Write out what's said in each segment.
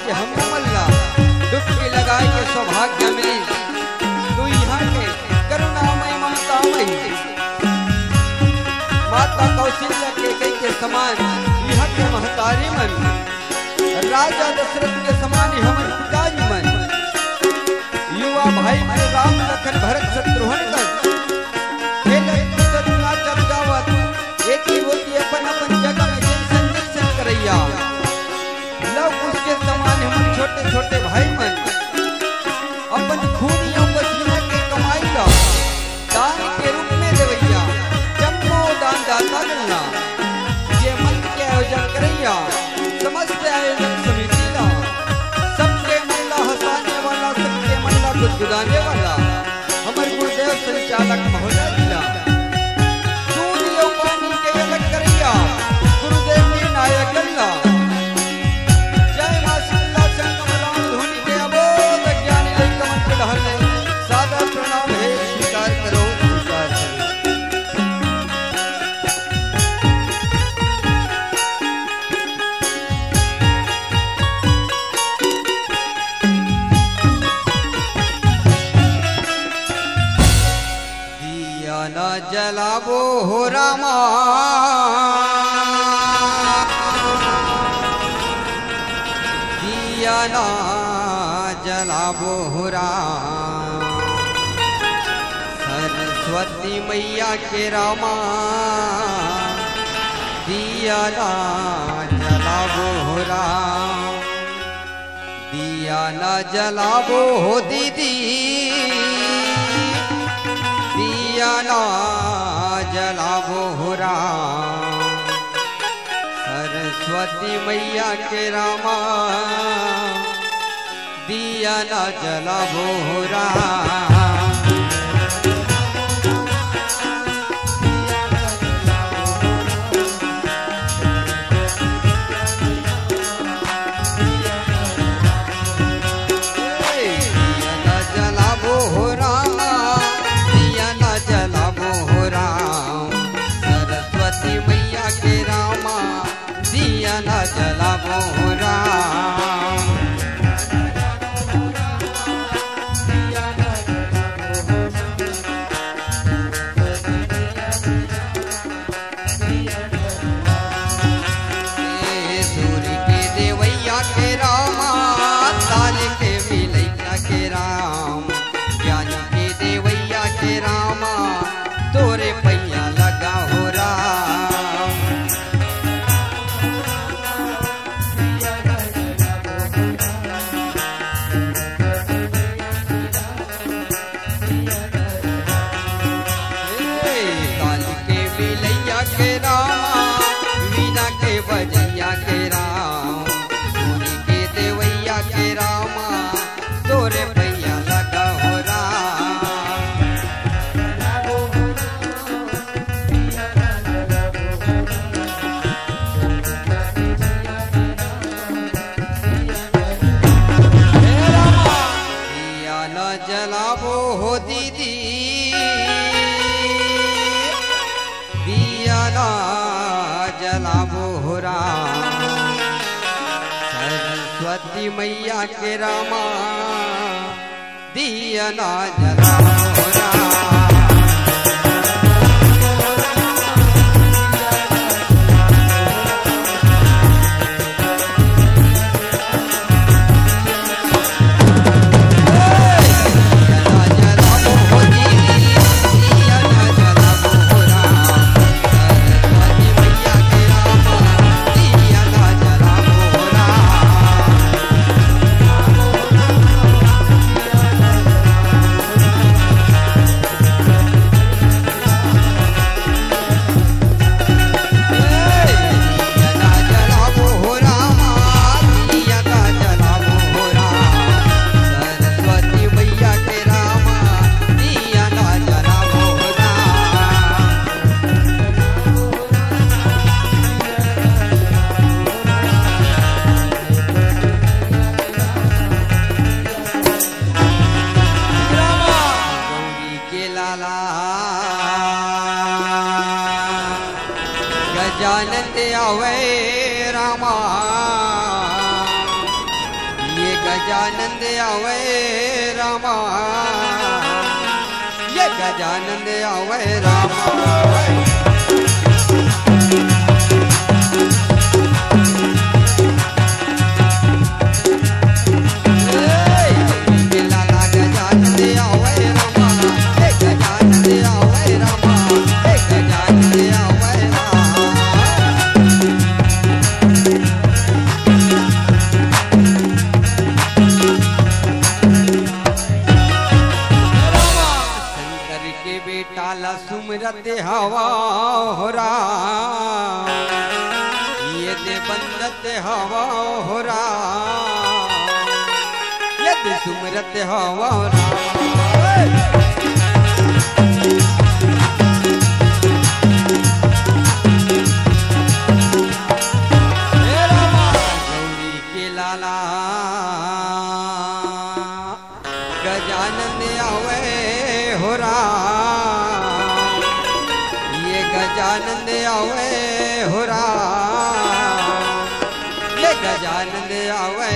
आज हमने मल्ला डुबकी लगाई के सौभाग्य मिली। तू यहाँ के करुणामय ममतामय माता कौशल्या के कई के समान यहाँ के महतारी मन, राजा दशरथ के समान हमन पिताजी मन, युवा भाई मेरे राम लखन भरत शत्रुघ्न कर एक ही होती अपन अपन जगह में जैसन जैसन करैया। लव उसके समान हम छोटे छोटे भाई मन अपन खूनियों पसीना के कमाई का दान के रूप में देवैया। जम्मो दान दाता गणना ये मन के आयोजन करैया, समस्त आयोजन समिति का सबके मल्ला हंसाने वाला, सबके मल्ला गुदगुदाने वाला हमारे गुरुदेव संचालक महोदय जिला गुरुदेव जी नायक अल्लाह। जय मां शीतला संगम राम धुनी के अबोध ज्ञानी लई कमल के ढहले सादर प्रणाम है, स्वीकार करो स्वीकार दिया न जलावो हो रामा, ना जलावो हो राम, सरस्वती मैया के रामा दिया ना जलावो हो राम, दिया ना जलावो हो दीदी, दिया ना जलावो हो राम, सरस्वती मैया के रामा दिया ना जलावो हो राम। जलावो हो राम, सूर्य के देवैया के रामा, ताल के मिलैया के राम, ज्ञानी के देवैया के रामा, तोरे पैया लगा हो राम। के राम वीणा के बजैया के राम, सूरी के देवैया के रामा, तोरे भैया लगा हो राम। दिया न जलावो हो दीदी, ना जलावो हो राम, सरस्वती मैया के रामा दिया ना जलावो हो राम। गजानंद आवे रामा, ये गजानंद आवे रामा। सुमरत हवा हो राम, ये दे बंदत हवा हो राम, ये दे सुमरत हवा हो राम। गौरी के लाला गजानंद आवे हो राम, गजानंद आवे हो राम, ये गजानंद आवे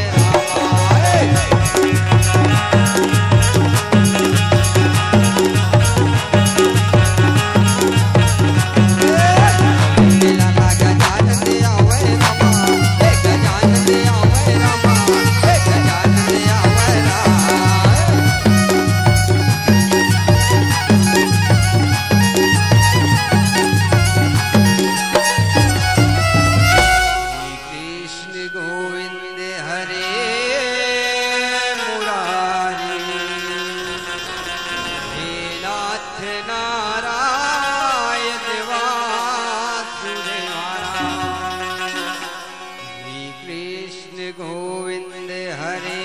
गोविंद हरे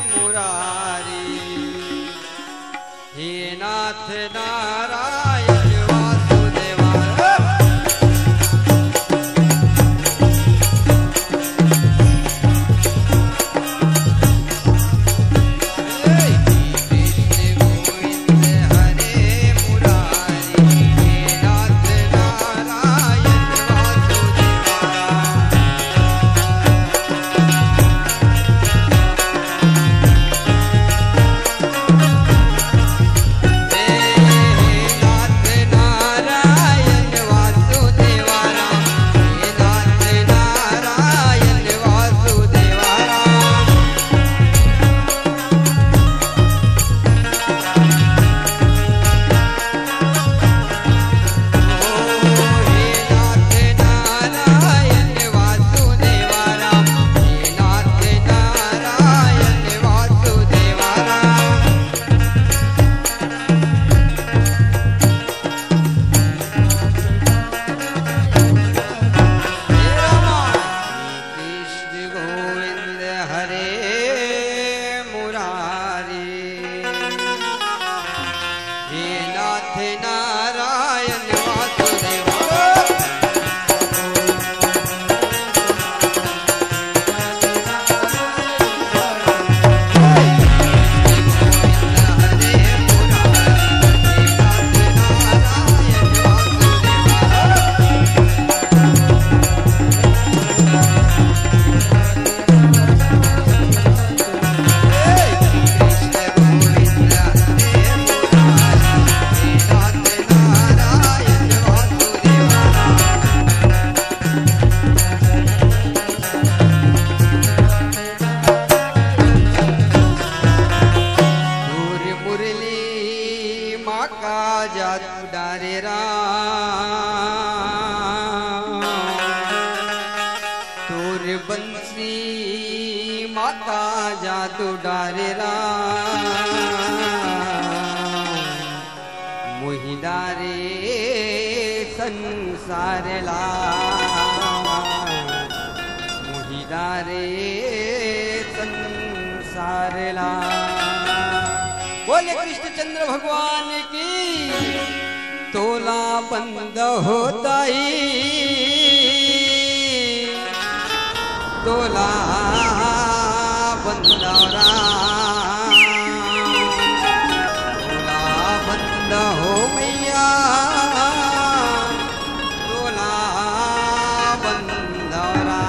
मुरारी, हे नाथ नारायण वासुदेवा। माता जादू डारे मुहिदारे संसार ला मुहिदारे संसार ला। बोले कृष्णचंद्र भगवान की। तोला बंद होता ही तोला बंदौरा तोला बंद हो मैया तोला बंदौरा।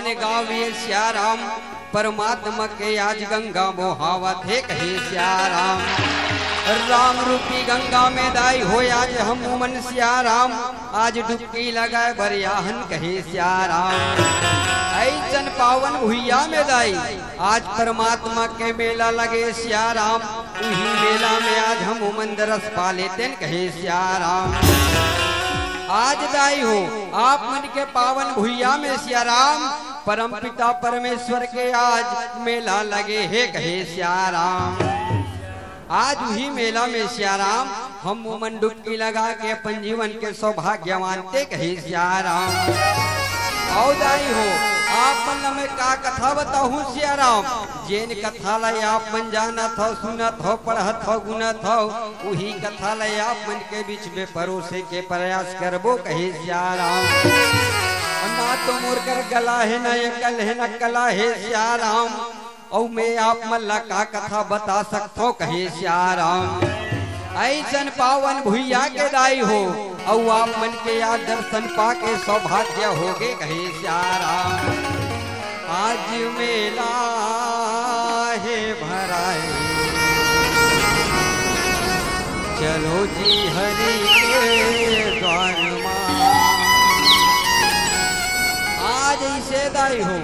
पावन गावे सिया राम, परमात्मा के आज गंगा मोहावत है कहे सिया राम। राम रूपी गंगा में दाई हो आज हम मन सिया राम, आज डुबकी लगाए बरियाहन कहे सिया राम। ऐसन पावन भुइया में दाई आज परमात्मा के मेला लगे सिया राम, उही मेला में आज हम मंदरस पा लेते कहे सिया राम। आज दाई हो आप मन के पावन भुइया में सिया राम, परम पिता परमेश्वर के आज मेला लगे है कहे सिया राम। आज वही मेला में सिया राम हम मन डुबकी लगा के अपन जीवन के सौभाग्य मानते कहे सिया राम। आओ दाई हो आप मन में का कथा बताऊं सिया राम, जेन कथा लय आप मन जानत हो सुनत हो पढ़त हो गुनत हो, वही कथा लय आप मन के बीच में परोसे के प्रयास करबो कहे सिया राम। ना तो मोर कर गला है न एकल है न कला है सिया राम, औ मैं आप मल्ला का कथा बता सकतो कहे सिया राम। ऐसन पावन भुइया के दाई हो औ आप मन के याद दर्शन पाके सौभाग्य होगे कहे सिया राम। आज मेला है भराए चलो जी हरि के द्वार मां। आज ऐसे दाई हो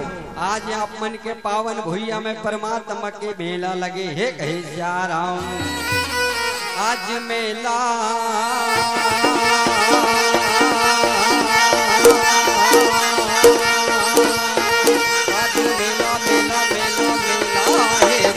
आज आप मन के पावन भुइया में परमात्मा के मेला लगे है कहे सिया राम। आज मेला आज मेला मेला मेला मेला है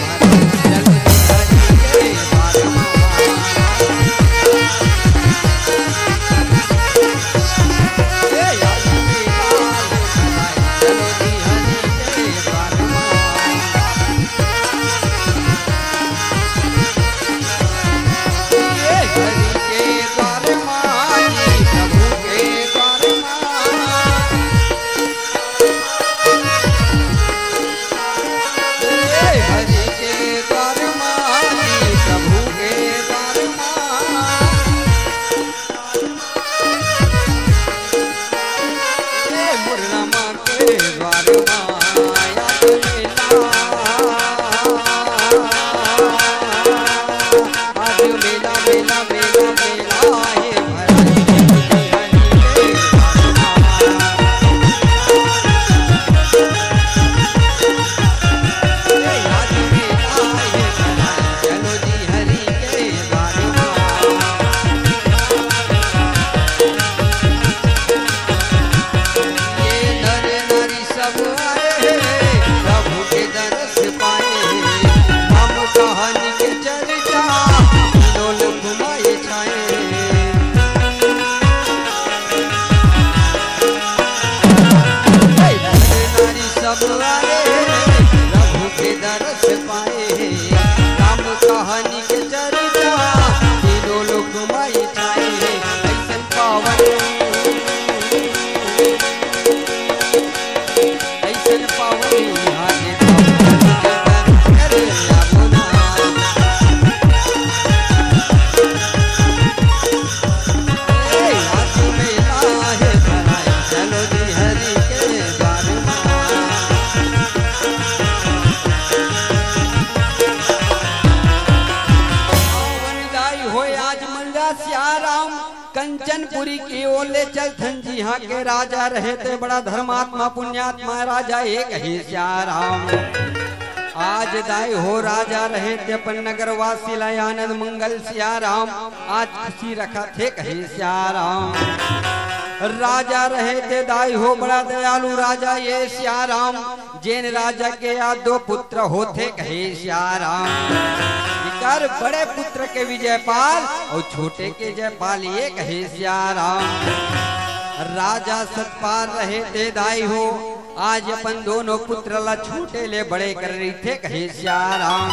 कंचनपुरी की ओले चल जी हाँ के राजा रहे थे बड़ा धर्मात्मा पुण्यात्मा राजा एक ही सिया राम। आज दाई हो राजा रहे थे अपन नगर वासी लाय आनंद मंगल सिया राम, आज खुशी रखा थे कहे सिया राम। राजा रहे थे दाई हो बड़ा दयालु राजा ये सिया राम, जैन राजा के या दो पुत्र होते कहे सिया राम। कर बड़े पुत्र के विजयपाल और छोटे के जयपाल ये कहे सिया राम। राजा सतपाल रहे थे दाई हो, आज अपन दोनों पुत्र ला छोटे ले बड़े कर रही थे कहे सिया राम।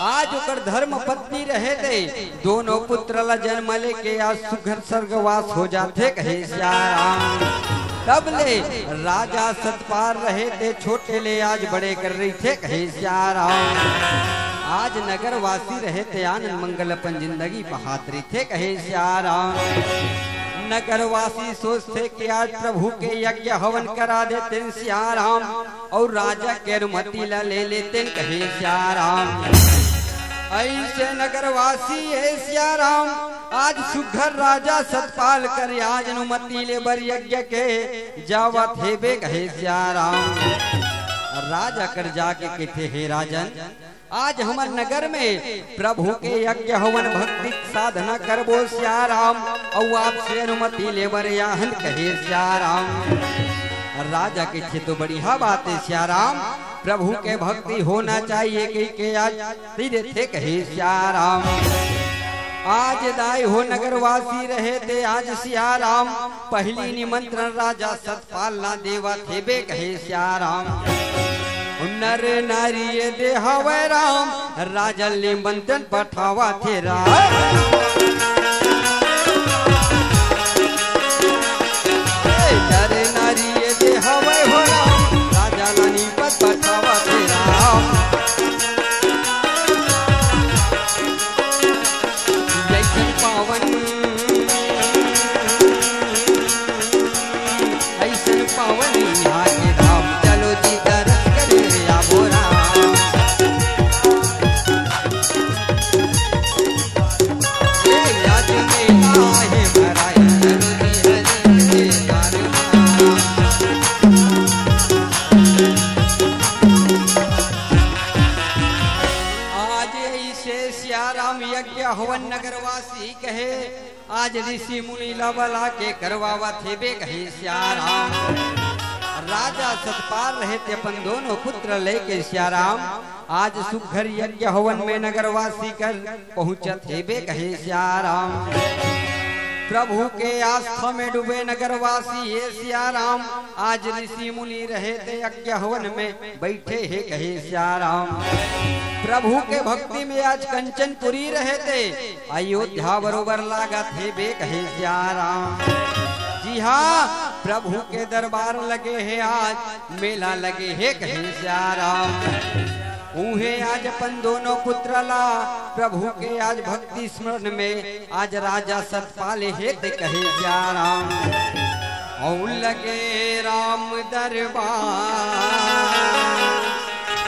आज उकर धर्म पत्नी रहे थे, दोनों पुत्र ला जन्म ले के आज सुघर स्वर्गवास हो जाते कहे सिया राम। तब ले राजा सतपाल रहे थे, छोटे ले आज बड़े कर रही थे कहे सिया राम। आज नगर वासी रहे थे आनंद मंगल अपन जिंदगी बहातरी थे कहे सिया राम। नगरवासी सोचते कि आज प्रभु के यज्ञ हवन करा देते सियाराम और राजा के अनुमति ला ले लेते कहे सियाराम। ऐसे नगरवासी है सियाराम आज सुघर राजा सतपाल कर आज अनुमति ले बर यज्ञ के जावत हेबे कहे सियाराम। राजा कर जाके कहते हे राजन आज हमार नगर में प्रभु के यज्ञ हवन भक्ति साधना करबो सियाराम और आपसे अनुमति लेबर याहन कहे सियाराम। राजा के छे तो बढ़िया बात है सियाराम प्रभु के भक्ति होना चाहिए कि आज धीरे थे कहे सियाराम। आज दाई हो नगरवासी रहे थे आज सियाराम पहली निमंत्रण राजा सतपाल ना देवा थे बे कहे सियाराम। नर नारी दे हवे राम राजा निमंत्रण पठावा थे राम। नर नारी दे हवे हो राम राजा निमंत्रण पठावा थे राम। जैसे पावन ऐसे पावन यहाँ के धाम चलो जी दर्श करे आबो राम। आज मेला है भराई चलो जी हरि आज ऐसे सियाराम यज्ञ हवन नगरवासी कहे आज ऋषि मुनि लबला के करवावा थे बे कहे सियाराम। राजा सतपाल रहे थे अपन दोनों पुत्र लेके सियाराम आज सुघर यज्ञ हवन में नगरवासी कर पहुंचत हेबे कहे सियाराम। प्रभु के आस्था में डूबे नगरवासी ये सियाराम आज ऋषि मुनि रहे थे यज्ञ हवन में बैठे है कहे सियाराम। प्रभु के भक्ति में आज कंचनपुरी रहे थे अयोध्या बरोबर लागा थे बे कहे सियाराम। जी हाँ प्रभु के दरबार लगे हैं आज मेला लगे है कहे सियाराम। उहे आज अपन दोनों पुत्र ला प्रभु के आज भक्ति स्मरण में आज राजा सतपाल है कहे सियाराम। और लगे राम दरबार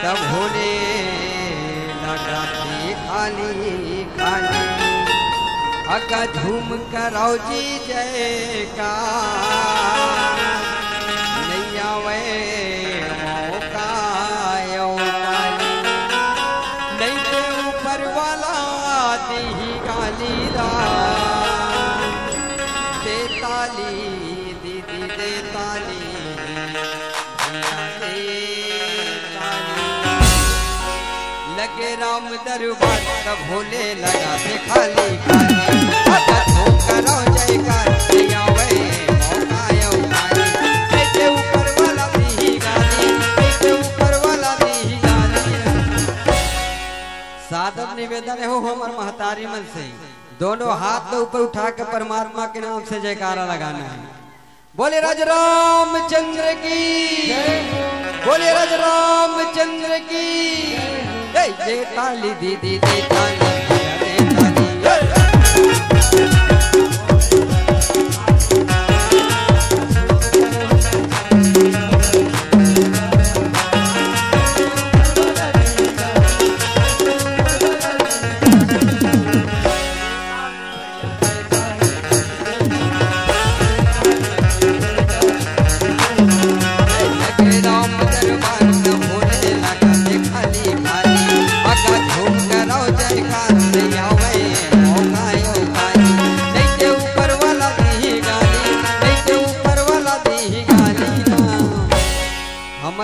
तब भोले लगा खाली खाली अका झूम कराओ जी जय का नैया वे मौका नहीं के ऊपर वाला दी गाली दे ताली दीदी दे ताली लगे राम दरबार तब भोले लगा से खाली खाली करो जयकार ऊपर वाला दी गाली ऊपर वाला दी गाली। सादर निवेदन हो हमार महतारी मन से दोनों हाथ तो ऊपर उठा के परमात्मा के नाम से जयकारा लगाना है। बोले राज रामचंद्र की बोले राज रामचंद्र की जय ताली दीदी दे ताली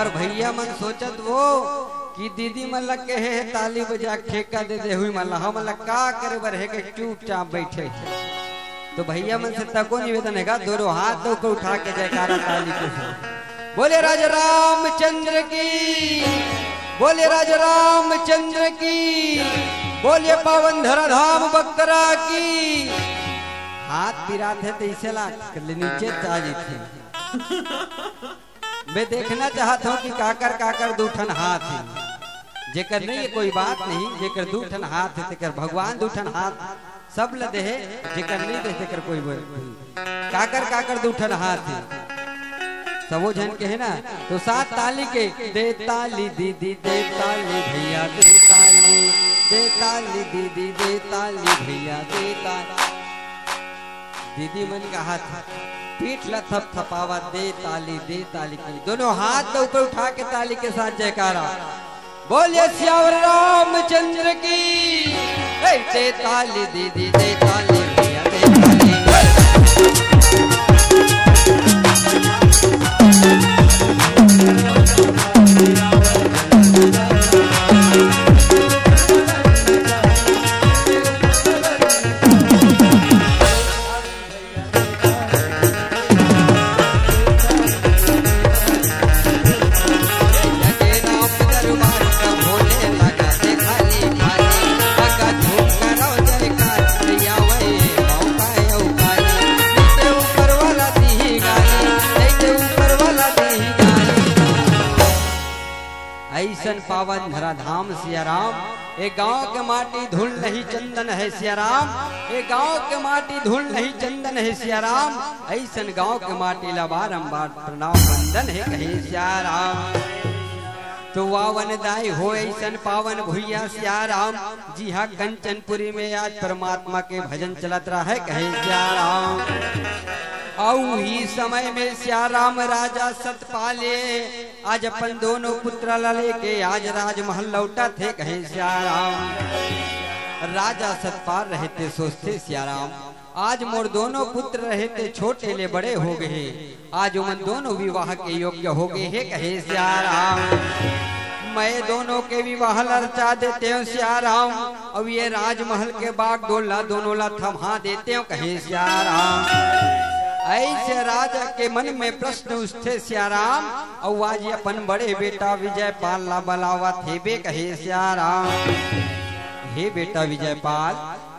भैया मन सोचत वो कि दीदी मन लग के है ताली बजा ठेका दे दे हुई मन हम लग का करे बर है के चुपचाप बैठे। तो भैया मन से तको निवेदन है दोनों हाथ तो को उठा के जयकारा ताली के बोले राज रामचंद्र की बोले राज रामचंद्र की बोले पावन धरा धाम बख्तरा की। हाथ पिरात है तो इसे ला नीचे चाजी थे मैं देखना चाहता हूँ कि काकर काकर दूठन हाथ है जेकर नहीं है कोई बात नहीं जेकर दूठन हाथ है तेकर भगवान दूठन हाथ सब लदे है जेकर नहीं दे तेकर कोई बोल काकर काकर दूठन हाथ सबो जन के है ना। तो 7 ताली के दे ताली दीदी दे ताली भैया दे ताली दीदी दे ताली भैया दे ताली। दीदी मन का हाथ पीठ ला थप थपावा दे ताली की दोनों हाथ तो ऊपर उठा के ताली के साथ जयकारा बोलिए श्यावर रामचंद्र की। दे ताली दीदी दे ताली भैया दे ताली। ऐसन पावन धरा धाम सिया राम। एक गांव के माटी धूल नहीं चंदन है सिया राम। एक गांव के माटी धूल नहीं चंदन है सिया राम। ऐसन गांव के माटी ला बारंबार प्रणाम वंदन है कहे सिया राम। तो वावन दाई हो ऐसन पावन भुइया सिया राम। जी हाँ कंचनपुरी में आज परमात्मा के भजन चलत रहा है कहे सिया राम। औ ही समय में सिया राम राजा सतपाले आज अपन दोनों पुत्र लेके आज राजमहल लौटा थे कहे सिया राम। राजा सतपाल रहते सोचते सिया राम आज मोर दोनों पुत्र रहते छोटे ले बड़े हो गए। आज उन दोनों विवाह के योग्य हो गए है कहे सिया राम। मैं दोनों के विवाह लरचा देते हूँ सिया राम। अब ये राजमहल के बाग डोला दोनों ला थमा देते हूँ कहे सिया राम। ऐसे राजा के मन में प्रश्न उठे सिया राम। और आज अपन बड़े बेटा विजयपाल ला बलावा थे बे कहे सिया राम। हे बेटा विजयपाल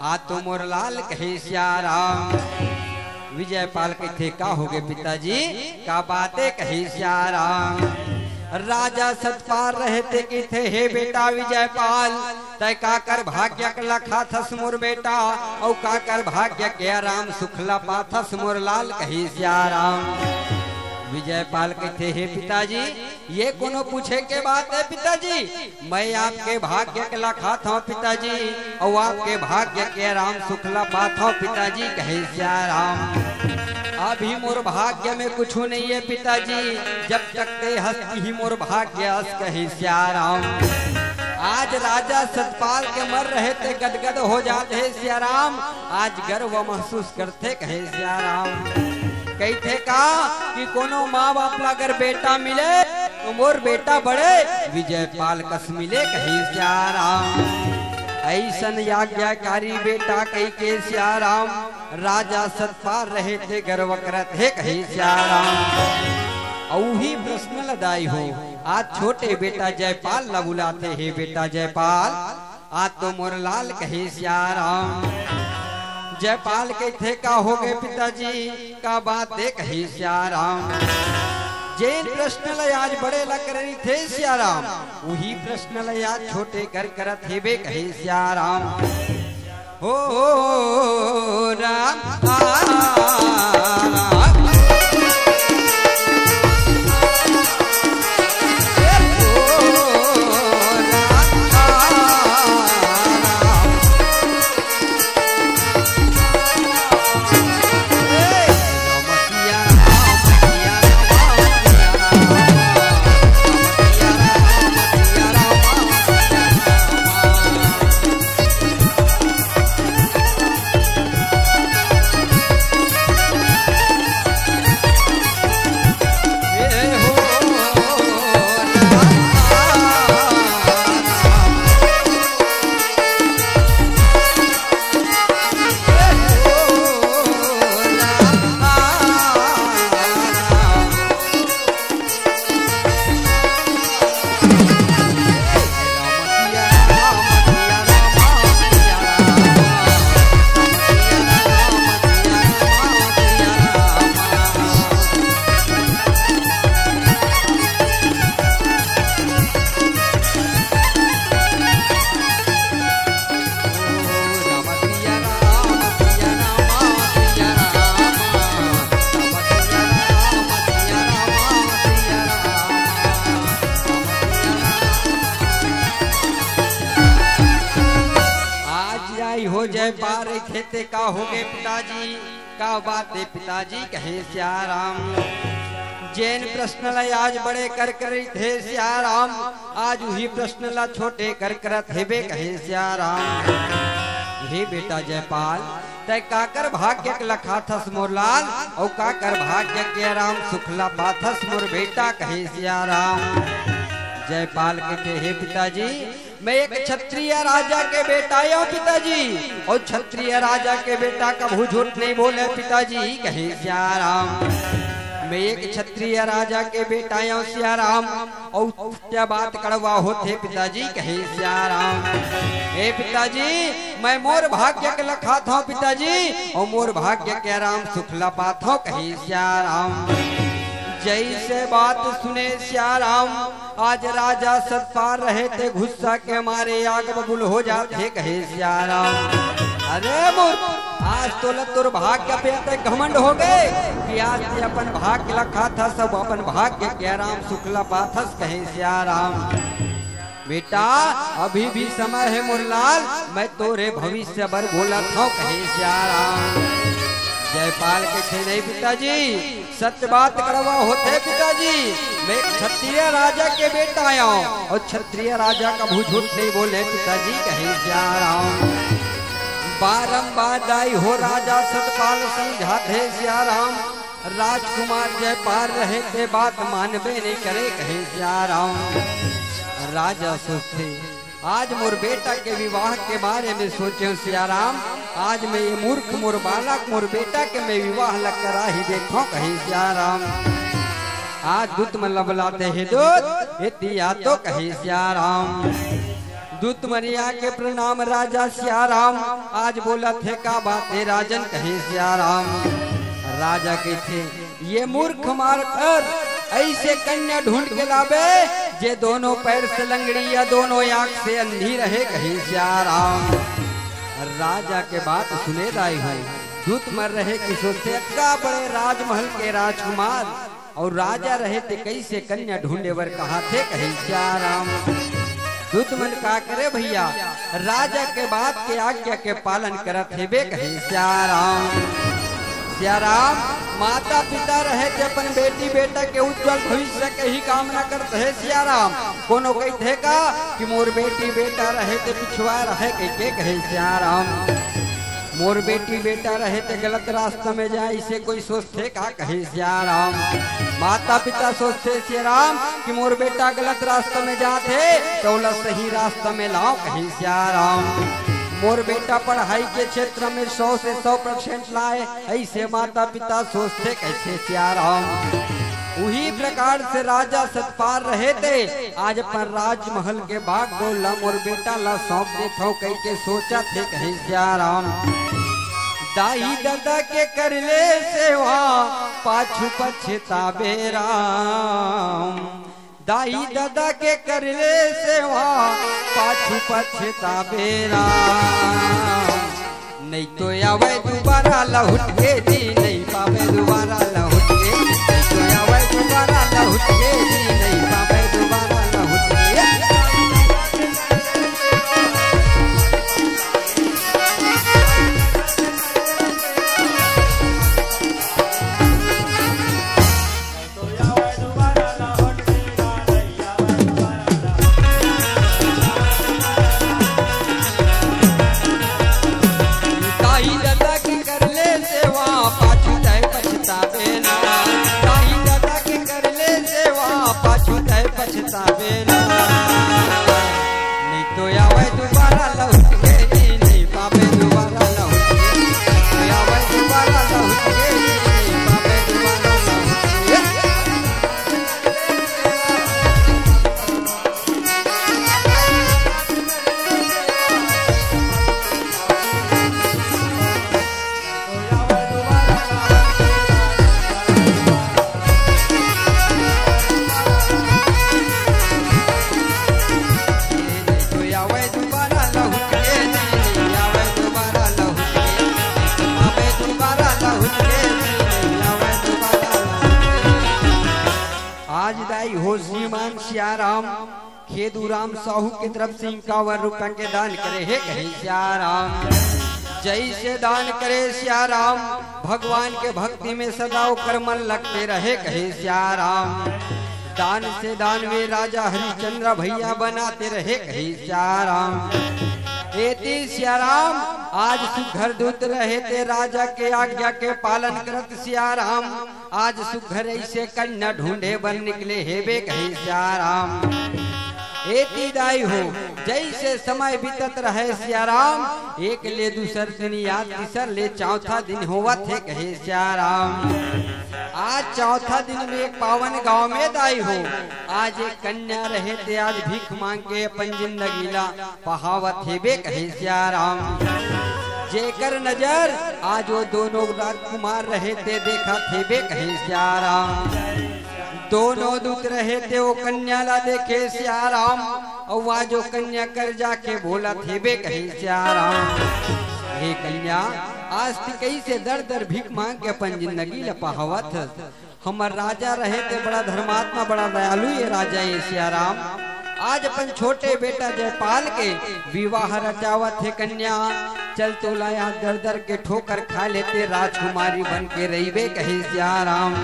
आज तो मोर लाल कहे सिया राम। विजयपाल कहते का हो गए पिताजी का बातें कहे सिया राम। राजा सतपाल रहते कि थे हे बेटा विजयपाल तय काकर भाग्य लखा थस मोर बेटा। और काकर भाग्य के राम सुखला पाथस मोर लाल कही सिया राम। विजयपाल कहते हे पिताजी ये कोनो पूछे के बात है पिताजी। मैं आपके भाग्य के लखा था पिताजी। और आपके भाग्य के राम सुखला पाथा पिताजी कहे सिया राम। अभी मोर भाग्य में कुछ नहीं है पिताजी। जब तक ते हंसती ही मोर भाग्य हंस कहे सिया राम। आज राजा सतपाल के मर रहे थे गदगद हो जाते सिया राम। आज गर्व महसूस करते कहे सिया राम। कहते का कि कोनो माँ बाप ला अगर बेटा मिले तो मोर बेटा बड़े विजयपाल कस मिले कहे सिया राम। ऐसन याज्ञाकारी बेटा कही के सिया राम। राजा सतपाल रहे थे गर्व करत है कहे सिया राम। औही प्रश्न लदाई हो आज छोटे बेटा जयपाल ला बुलाते हे बेटा जयपाल आज तो मोर लाल कहे सिया राम। जयपाल के थे का हो गए पिताजी का बात है कहे सिया राम। जैन प्रश्न लय आज बड़े ला करी थे सिया राम। वही प्रश्न लय आज छोटे कर करत हे बे कहे सिया राम। हो राम हो जाए पार खेते का हो गए पिताजी का बातें पिताजी कहे सियाराम। जैन प्रश्न ला आज बड़े कर थे सियाराम, आज वही प्रश्न ला छोटे कर करत हेबे कहे सियाराम। हे बेटा जयपाल तय काकर भाग्य लखा थस मोर लाल, और काकर भाग्य के राम सुखला पाथस मोर बेटा कहे सियाराम। जयपाल कहते हे पिताजी मैं एक क्षत्रिय राजा के बेटा या पिताजी, और क्षत्रिय राजा के बेटा कभू झूठ नहीं बोले पिताजी कहे सियाराम। मैं एक क्षत्रिय राजा के बेटा या सियाराम, और क्या बात कड़वा होते पिताजी कहे सियाराम। हे पिताजी मैं मोर भाग्य के लखा था पिताजी, और मोर भाग्य के राम सुखला पाथो कहे सियाराम। जैसे बात सुने सियाराम आज राजा सतपार रहे थे, गुस्सा के मारे आग बबूल हो जाते कहे सियाराम। अरे आज तो दुर्भाग्य पे घमंड हो गए कि आज से अपन भाग्य लखा था सब अपन भाग्य के राम शुक्ला पाथस कहे सियाराम। बेटा अभी भी समय है मुरलाल, मैं तोरे भविष्य बर बोला था कहे सियाराम। जयपाल के थे नहीं पिताजी सत्य बात कड़वा होते पिताजी, मैं क्षत्रिय राजा के बेटा आया और क्षत्रिय राजा का भू झूठ नहीं बोले पिताजी कहे सियाराम। बारंबार दाई हो राजा सतपाल समझाते सियाराम, राजकुमार जयपाल रहे थे बात मानबे नहीं करे कहे सियाराम। राजा सोचते आज मोर बेटा के विवाह के बारे में सोचे सियाराम, आज मैं ये मूर्ख मोर बालक मोर बेटा के मैं विवाह लग करा ही देखो कहे सियाराम। आज दूत में लबलाते है दूत इतिया तो कहे सियाराम। दूत मरिया के प्रणाम राजा सियाराम, आज बोला थे का बात है राजन कहे सियाराम। राजा के थे ये मूर्ख मार कर ऐसे कन्या ढूंढ के लावे, जे दोनों पैर से लंगड़ी या दोनों आंख से अंधी रहे कहे सियाराम। राजा के बात सुने दाई भाई दूत मर रहे कि सोचते अक्का बड़े राजमहल के राजकुमार, और राजा रहे थे कैसे कन्या ढूंढे वर कहा थे कहे सियाराम। दूत मन का करे भैया राजा के बात के आज्ञा के पालन करत हेबे कहे सियाराम। सियाराम माता पिता रहे थे अपन बेटी बेटा के उज्जवल भविष्य के ही कामना करते है सियाराम। कोनो कहते का कि मोर बेटी बेटा रहे थे पिछुआ रहे के कहे सियाराम। मोर बेटी बेटा रहे थे गलत रास्ता में जाए इसे कोई सोचते का कहे सियाराम। माता पिता सोचते सियाराम कि मोर बेटा गलत रास्ता में जाते तो सही रास्ता में लाओ कहे सियाराम। मोर बेटा पढ़ाई के क्षेत्र में 100 से 100% लाए ऐसे माता पिता सोचते कैसे सियाराम। उही प्रकार से राजा सतपाल रहे थे आज पर राजमहल के बाग बोला मोर बेटा ला सौंप देता कह के सोचा थे कहे सियाराम। दाई दादा के कर ले सेवा पाछू पछतावे राम, दाई दादा के कर ले सेवा पाछू पछतावे राम। नहीं तो आवे दोबारा लौट के जी नहीं पावे दोबारा लौट के, नहीं तो आवे दोबारा लौट के जी नहीं पावे दोबारा लौट के। नहीं तो आवे दोबारा लौट के जी नहीं पावे दोबारा लौट के, नहीं आवे दोबारा लौट के जी नहीं पावे दोबारा खेदू राम साहू की तरफ से 51 रुपए के दान करे है कहे श्याराम। जैसे दान करे श्याराम भगवान के भक्ति में सदा कर मन लगते रहे कहे श्याराम। दान से दान में राजा हरिश्चंद्र भैया बनाते रहे कहे श्याराम। एती श्याराम आज सुघर दूत रहे ते राजा के आज्ञा के पालन करत श्याराम। आज सुघर ऐसे कन्या ढूंढे बन निकले हेबे कहे श्याराम। एती दाई हो जैसे समय बीतत रहे श्याराम एक ले दूसर दिन याद तीसर ले चौथा दिन होवा थे कहे श्याराम। आज चौथा दिन में एक पावन गांव में दाई हो आज एक कन्या रहे थे आज भीख मांग के अपन जिंदगी ला पहावत हेबे कहे श्याराम। जेकर नजर आज वो दोनों राजकुमार रहे थे देखा थे कहे श्याराम। दोनों दूत रहे थे वो कन्या ला देखे श्याराम और वहाँ जो कन्या कर जाके बोला थे बे कहे श्याराम। हे कन्या आज कई से दर दर भीख मांग के अपन जिंदगी लपावत हमर राजा रहे थे बड़ा धर्मात्मा बड़ा दयालु ये राजा ये श्याराम। आज अपन छोटे बेटा जयपाल के विवाह रचावत है कन्या चल तो लाया दर दर के ठोकर खा लेते राजकुमारी बन के रही बे कहे श्याराम।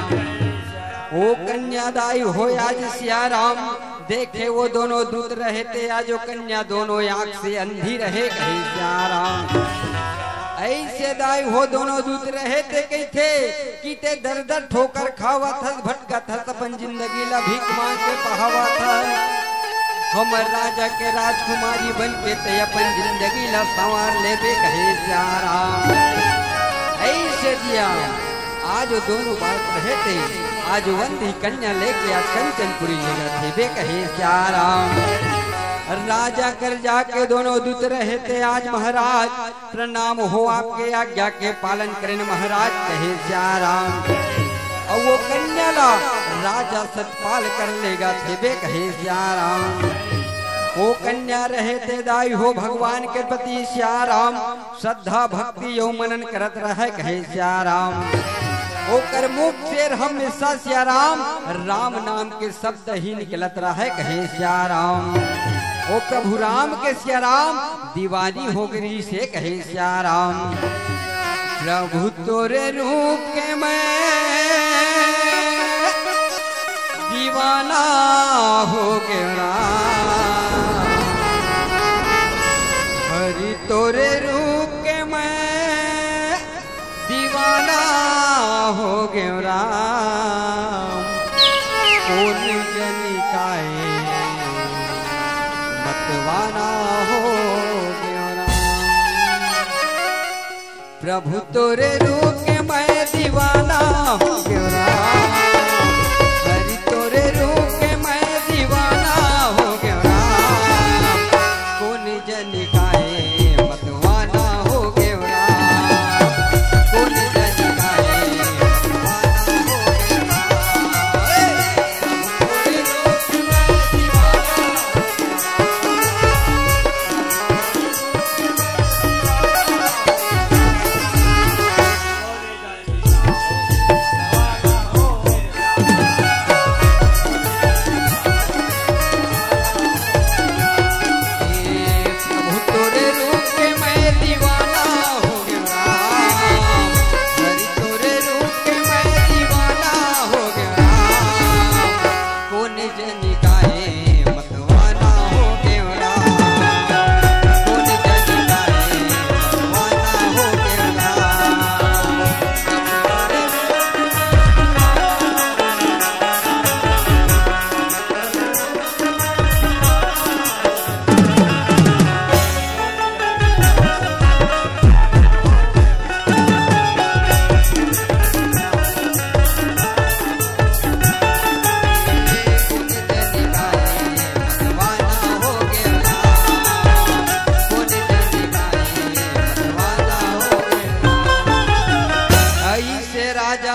ओ कन्यादाई हो आज श्याराम देखे वो दोनों दूत रहे थे आज वो कन्या दोनों आंख से अंधी रहे कहे श्याराम। ऐसे दाई हो दोनों दूत रहे थे कहते कि ते दर दर ठोकर खावा था भटका था अपन जिंदगी ला भीख मांग के पहावा था। हमर राजा के राजकुमारी बन के ते अपन जिंदगी ला संवार ले बे कहे श्याराम। ऐसे दिया आज वो दोनों बात रहे थे आज वंदी कन्या लेके आज कंचनपुरी ले थे बे कहे श्याराम। राजा कर जाके दोनों दूत रहे थे आज महाराज प्रणाम हो आपके आज्ञा के पालन करें महाराज कहे श्याराम। और वो कन्या ला राजा सतपाल कर लेगा थे बे कहे श्याराम। वो कन्या रहे थे दाई हो भगवान के प्रति श्याराम श्रद्धा भक्ति यो मनन करत रहे कहे श्याराम। ओकर मुख से हमेशा श्याराम राम नाम के शब्द ही निकलत रहे कहे श्याराम। ओ प्रभु राम के श्याराम दीवानी हो गई से कहे श्याराम। प्रभु तोरे रूप के मैं दीवाना हो गया हरि तोरे रूप के मैं दीवाना हो गयो राम। कौन जनी काए मतवाना हो गयो राम। प्रभु तोरे रूप के मैं दीवाना हो गयो राम। हरि तोरे रूप के मैं दीवाना हो गयो राम। कौन जनी काए मतवाना हो गयो राम। कौन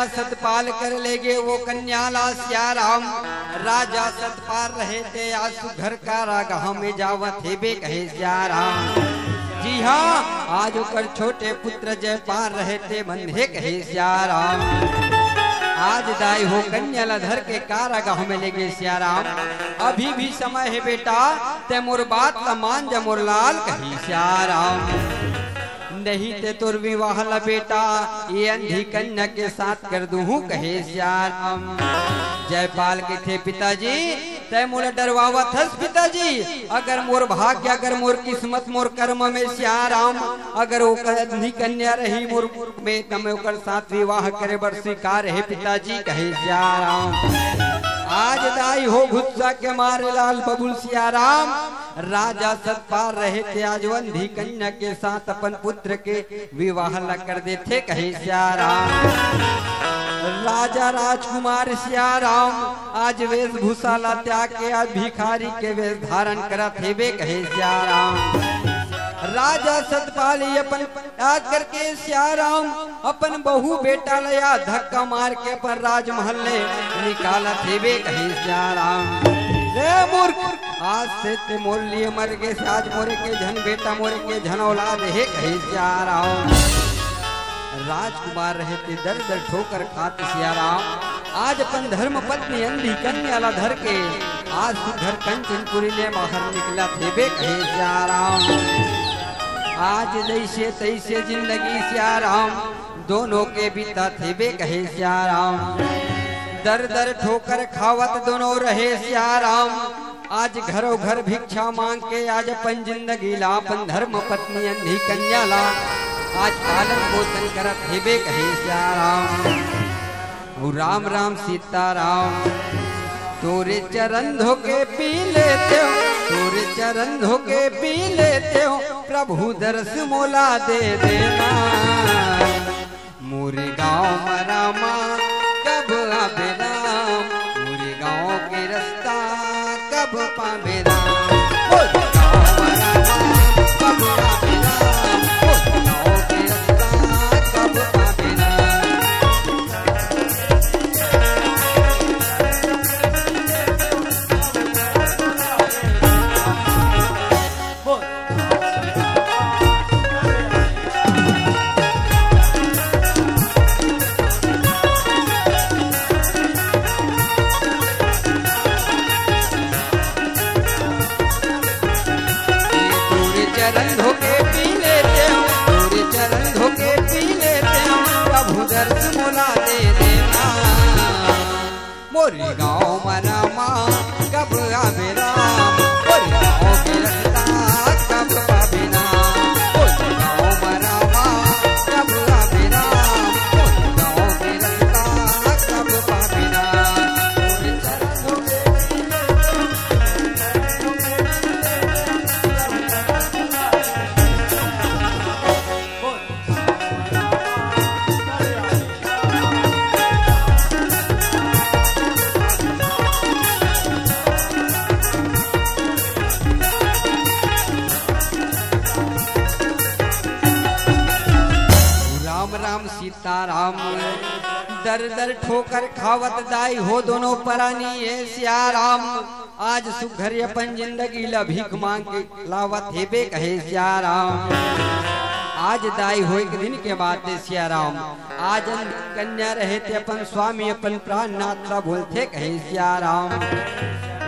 सतपाल कर लेगे वो कन्याला श्याराम। राजा सतपाल रहे थे आसु घर का रागा में जावत हे बे कहे श्याराम। जी हाँ आज ओकर छोटे पुत्र जयपाल रहे थे बंधे कहे श्याराम। आज दाई हो कन्या ला धर के कारागाह में ले गए सियाराम। अभी भी समय है बेटा, ते मोर बात ला मान जा मोर लाल कही सियाराम। नहीं ते तुर विवाह ला बेटा ये अंधी कन्या के साथ कर दूं कहे सियाराम। जयपाल के थे पिताजी तय मोला डरवावा थस पिताजी, अगर मोर भाग्य अगर मोर किस्मत मोर कर्म में सियाराम, अगर वो अंधी कन्या रही मोर में तमे ओकर साथ विवाह करे बर स्वीकार है पिताजी कहे सियाराम। आज दाई हो गुस्सा के मारे लाल बबुल सियाराम राजा सतपाल रहे थे, आज अंधी कन्या के साथ अपन पुत्र के विवाह ला कर देते कहे सियाराम। राजा राजकुमार सियाराम आज वेशभूषा ला त्याग के आज भिखारी के वेश धारण करा थे बे कहे सियाराम। राजा सतपाल अपन याद करके सियाराम अपन बहू बेटा लया धक्का मार के अपन राजमहल ने निकाला थे बे कहे सियाराम। रे मूर्ख आज से ते मोर लिए मर गए, आज मोरे के झन बेटा मोरे के झन औलाद है कहे सियाराम। राजकुमार रहते दर दर ठोकर खाते सियाराम आज अपन धर्म पत्नी अंधी कन्या ला धर के आज घर कंचनपुरी ने बाहर निकला थे बे कहे सियाराम। आज जैसे तैसे जिंदगी सियाराम दोनों के बीता थे बे कहे सियाराम। दर दर ठोकर खावत दोनों रहे सियाराम आज घरों घर भिक्षा मांग के आज अपन जिंदगी ला अपन धर्म पत्नी अंधी कन्या ला आज पालन पोषण करत हेबे कहे सियाराम। राम राम सीताराम तोरे चरण धोके पी लेते हो, तोरे चरण धोके पी लेते हो, प्रभु दर्श मोला दे देना। मोरे गाँव मरामा कब आबे राम, मोरे गाँव के रास्ता कब पाबे राम। मोरे गाँव मनामा कब आबे राम, मोरे गाँव के रास्ता कब पाबे राम। मोरे गाँव मनामा कब आबे राम, मोरे गाँव के रास्ता कब पाबे राम। सीताराम दर दर ठोकर खावत दाई हो दोनों परानी है सियाराम आज सुघर अपन जिंदगी ला भीख मांग के लावत हेबे कहे सियाराम। आज दाई हो एक दिन के बाद सियाराम आज कन्या रहे थे अपन स्वामी अपन प्राणनाथ ला बोलते कहे सियाराम।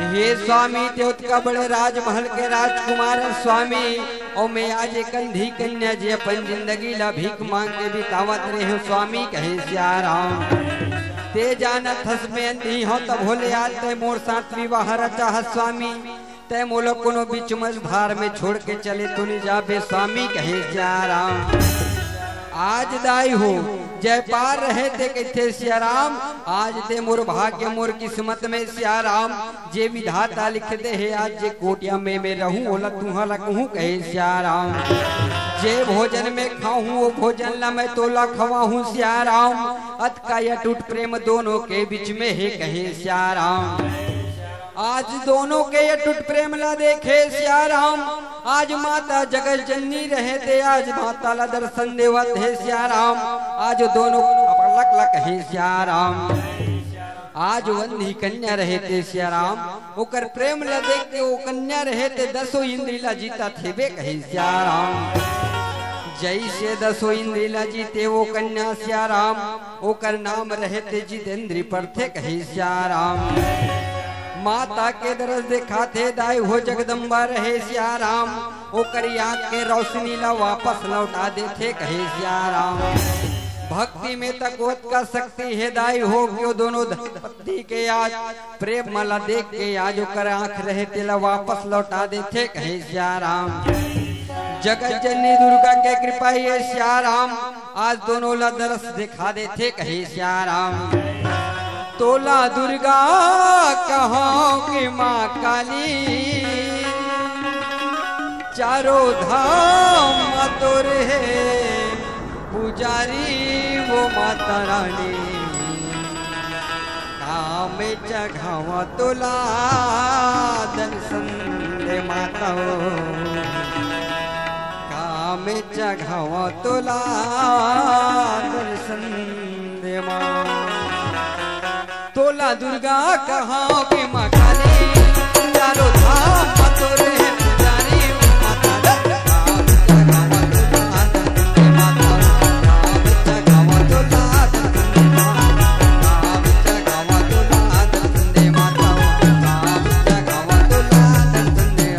हे स्वामी त्योत का बड़े राजमहल के राजकुमार स्वामी और मैं आज एक अंधी कन्या जी अपन जिंदगी ला भीख मांग के बितावत रहे स्वामी कहे सियाराम। ते जाना थस में अंधी हो तब भोले आज ते मोर साथ विवाह रचा स्वामी, ते मोलो कोनो बीच मझधार में छोड़ के चले तो नहीं जाबे स्वामी कहे सियाराम। आज दाई हो जयपाल रहे थे कहते सियाराम आज ते मोर भाग्य मोर किस्मत में सियाराम जे विधाता लिख दे है आज जे कोटिया में रहूं ओला तुहला कहूं कहे सियाराम। जे भोजन में खाऊं वो भोजन ला मैं तोला खवाऊं सियाराम अत का या टूट प्रेम दोनों के बीच में है कहे सियाराम। आज दोनों के ये टूट प्रेम ला देखे सियाराम आज माता जगत जननी रहे थे आज माता ला दर्शन देवत है सियाराम आज दोनों लक लक है सियाराम। आज वंदी कन्या रहे थे सियाराम ओकर प्रेम ला देख के वो कन्या रहे थे 10 इंद्री ला जीता थे बे कहे सियाराम। जैसे दसो इंद्रिला जीते वो कन्या श्याराम, ओकर नाम रहते जितेंद्री पर थे कहे श्याराम। माता के दरस दिखाते दाई हो जगदम्बा रहे श्याराम, ओकर आँख के रोशनी ला वापस लौटा देते कहे श्याराम। भक्ति में तकोत का शक्ति है दाई हो क्यों दोनों पत्नी के आज प्रेम मला देख के आज ओकर आँख रहते ला वापस लौटा देते कहे श्याराम। जगत जननी दुर्गा के कृपा ये श्याराम, आज दोनों ला दरस दिखा देते कहे श्याराम। तोला दुर्गा कहाँ की माँ काली, चारों धाम मतोर है पुजारी वो माता रानी। काम जगह तोला दर्शन दे माता, काम जगह तोला दर्शन दे माँ। तोला दुर्गा कहाँ की माँ काली, चारों धाम मतोर है पुजारी माता। काम जगह तोला दर्शन दे माता, काम जगह तोला दर्शन दे माता, काम जगह तोला दर्शन दे माता, काम जगह तोला दर्शन दे।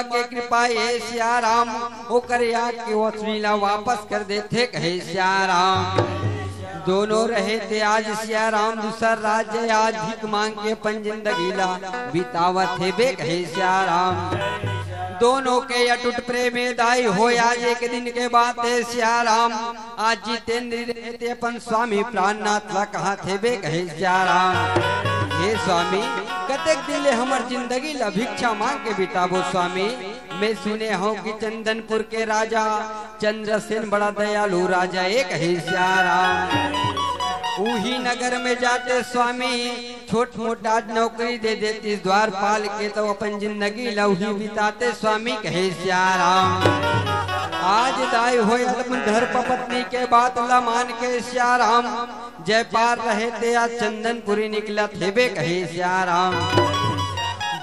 के कृपा ये श्याराम, ओकर याद के वसनीला वापस कर देते कहे श्याराम। दोनों रहे थे आज श्याराम दूसर राज्य, आज भिख मांग के अपन जिंदगी ला बितावत थे बे कहे श्याराम। दोनों के अटूट प्रेम दाई हो आज एक दिन के बात है श्याराम। आज जितेंद्र रहते अपन स्वामी प्राणनाथ ला कहा थे बे कहे श्याराम। हे स्वामी कतेक दिले हमर जिंदगी ला भिक्षा मांग के बिताबो स्वामी। मैं सुने हूँ कि चंदनपुर के राजा चंद्रसेन बड़ा दयालु राजा एक है श्याराम। उही नगर में जाते स्वामी छोट मोटा नौकरी दे देती द्वारपाल के, तो अपन जिंदगी लौही बिताते स्वामी कहे श्याराम। आज दाई हो अपन धर पत्नी के बात ला मान के श्याराम। जयपाल रहे थे आज चंदनपुरी निकला थे बे कहे श्याराम।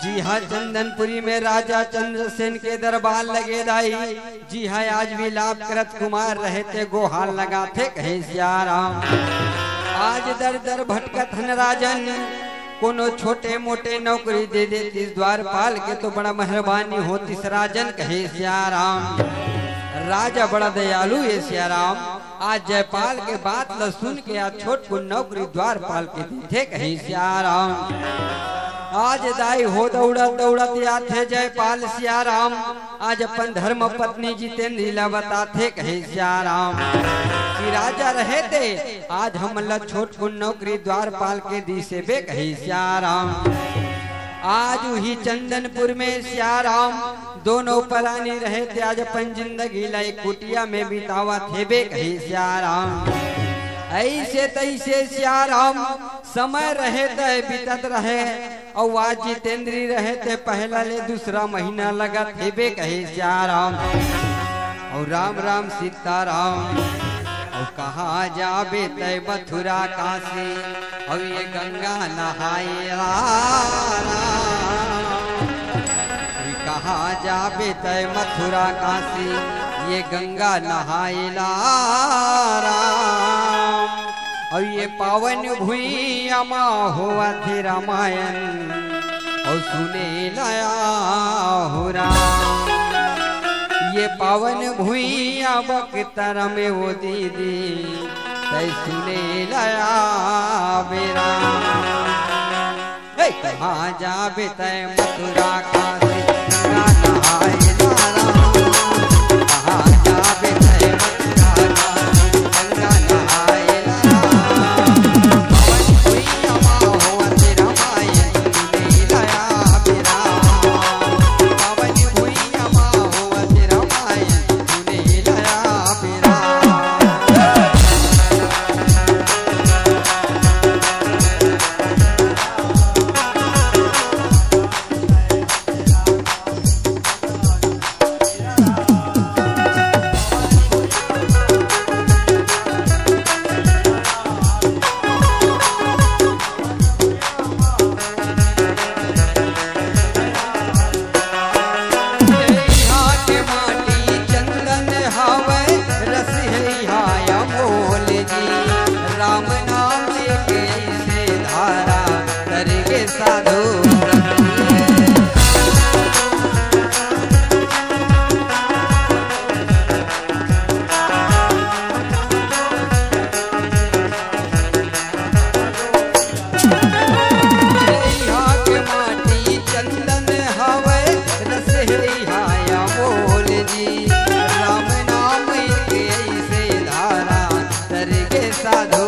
जी हाँ चंदनपुरी में राजा चंद्रसेन के दरबार लगे दाई। जी हाँ आज भी लाभ करत कुमार रहे थे गोहाल लगाते कहे श्याराम। आज दर दर भटकत हन राजन, कोनो छोटे मोटे नौकरी दे देती द्वारपाल के, तो बड़ा मेहरबानी होती राजन कहे श्याराम। राजा बड़ा दयालु है श्याराम। आज जयपाल के बात ल सुन के आज छोट को नौकरी द्वारपाल के थे कहे श्याराम। आज दाई हो दौड़त दौड़त आते जयपाल श्याराम। आज अपन धर्म पत्नी जितेंद्र ला बताते कहे श्याराम कि राजा रहे थे आज हम ला छोट को नौकरी द्वारपाल के दी से बे कहे श्याराम। आज ही चंदनपुर में श्याराम दोनों परानी रहे थे। आज अपन जिंदगी लाई कुटिया में बितावा थे बे कहे श्याराम। ऐसे तैसे श्याराम समय रहे थे बीतत रहे, और आज जितेंद्री रहे थे पहला ले दूसरा महीना लगा थे बे कहे श्याराम। और राम राम सीताराम और कहा जाबे तय मथुरा काशी, और ये गंगा नहाए कहाँ जाबे तय मथुरा काशी ये गंगा नहाएला राम। और ये पावन भुइया माँ हुआ थे रामायण और सुने लाया हो राम। ये पावन भुइया बख्तर में वो दीदी तय सुने लाया बेरा। कहाँ जाबे तय मथुरा काशी गंगा नहाएला राम। कहाँ जाबे तय मथुरा काशी गंगा नहाएला राम। पावन भुइया माँ हुआ थे रामायण सुने लाया बेरा। पावन भुइया माँ हुआ थे रामायण सुने लाया बेरा। राम नाम एक ऐसे धारा करके साधु माटी चंदन हवे रस है बोल जी। राम नाम एक ऐसे धारा करके साधु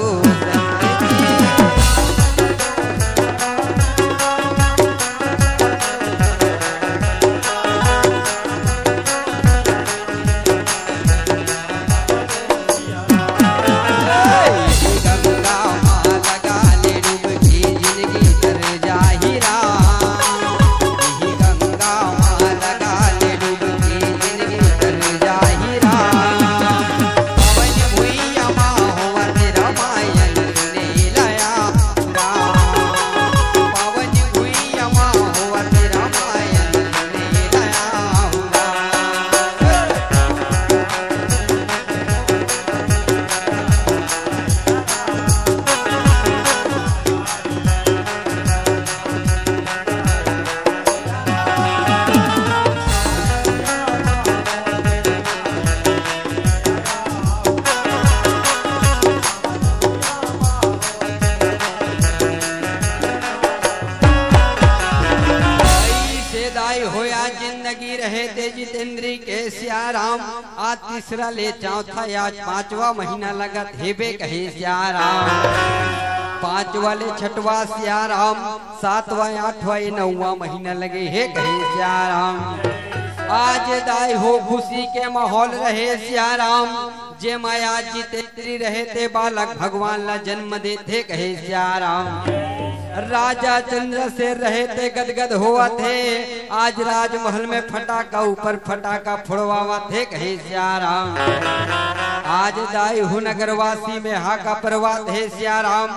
जिंदगी रहे ते जितेंद्री के सियाराम। आज तीसरा ले चौथा आज पांचवा महीना लगत हेबे कहे सियाराम। पांचवा ले छठवा सियाराम। सातवा आठवा नौवा महीना लगे हे कहे सियाराम। आज दाई हो खुशी के माहौल रहे सियाराम। जे माया जितेंद्री रहे ते बालक भगवान ला जन्म देते कहे सियाराम। राजा चंद्रसेन रहे थे गदगद हुआ थे। आज राजमहल में फटाका ऊपर फटाका फुड़वावा थे कहे सियाराम। आज दाई हूँ नगरवासी में हाका परवा थे सियाराम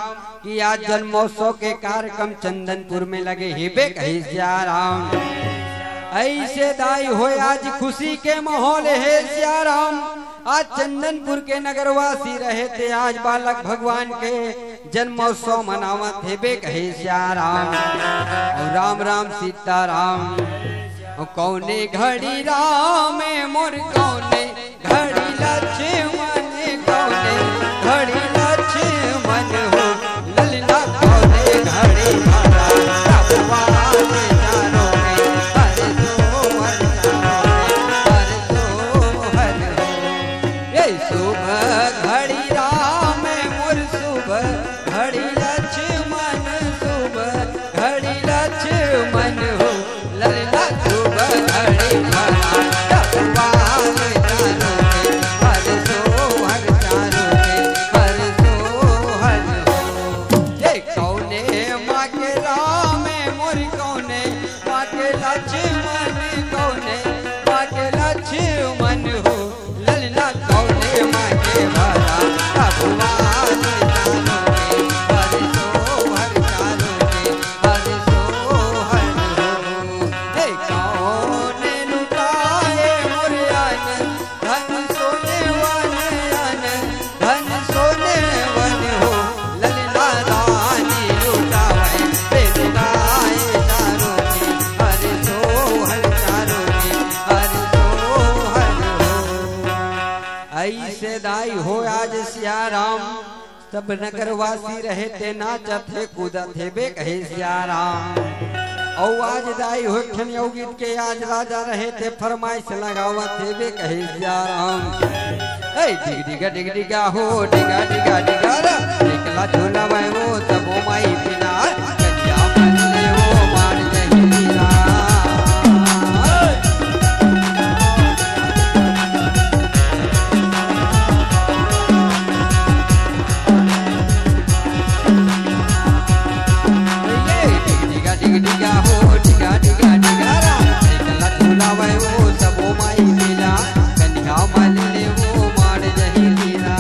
कि आज जन्मोत्सव के कार्यक्रम चंदनपुर में लगे हेबे कहे सियाराम। ऐसे दाई हो आज खुशी के माहौल है सियाराम। आज चंदनपुर के नगरवासी रहे थे आज बालक भगवान के जन्मोत्सव मनावत हेबे कहे सियाराम। राम राम सीताराम। कौने घड़ी राम मोर कौने घड़ी लक्ष्मण कौने घड़ी लक्ष्मण हो ललना कौने घड़ी मारा भगवान चारों में हर दो हर दो हर ये सुबह घड़ी राम मोर सुबह घड़ी लक्ष्मण सुबह घड़ी लक्ष्मण हो ललना सुबह घड़ी मारा भगवान चारों में हर दो हर चारों में हर दो हर हो ये कौने माँ के राम मोर कौने माँ के लक्ष्मण कौने माँ के लक्ष्मण हो ललना कौने माँ के भरा भगवान चारों में हर दो हर चारों में हर दो हर हो ये कौने ऐसे दाई हो आज सिया राम, सब नगरवासी रहे ते नाचत है कूदत है बे कहे सिया राम। और आज दाई हो खनियो गीत के आज राजा रहे थे फरमाइश लगावत है बे कहे सिया राम। डिग डिगा हो डिगा डिगा डिगा निकला झोला मैं वो सब माई पिना कन्या मन ले वो मार जहीरा। डिग डिगा हो डिगा डिगा डिगा निकला झोला मैं वो सब माई पिना कन्या मन ले वो मार जहीरा।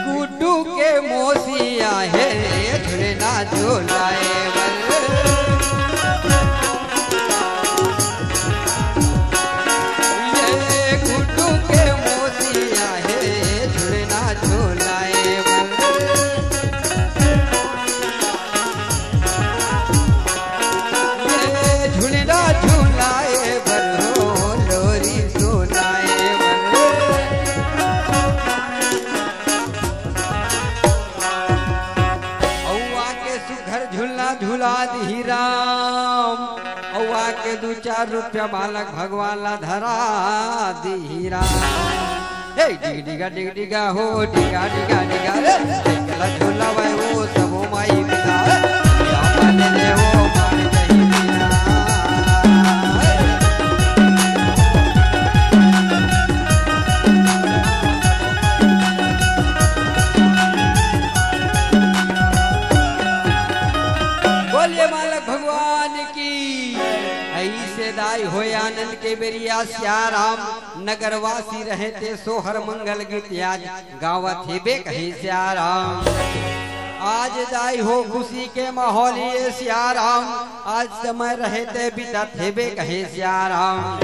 गुड्डू के मोसिया है झुलना झुलाए झूला दी राम। औवा के 2-4 रुपया मालक भगवान ला धरा दी राम। डिग डिगा हो डिगा डिगा डिगा निकला झूला भाई वो सब माई पिता ले ले वो मार जहीरा। बोलिए मालक भगवान की। ऐसे दाई हो आनंद के बेरिया सिया राम, नगरवासी रहते सोहर मंगल गीत आज गावत हे बे कहे सिया राम। आज दाई हो खुशी के माहौल ये सिया राम, आज समय रहते बीतत हे बे कहे सिया राम।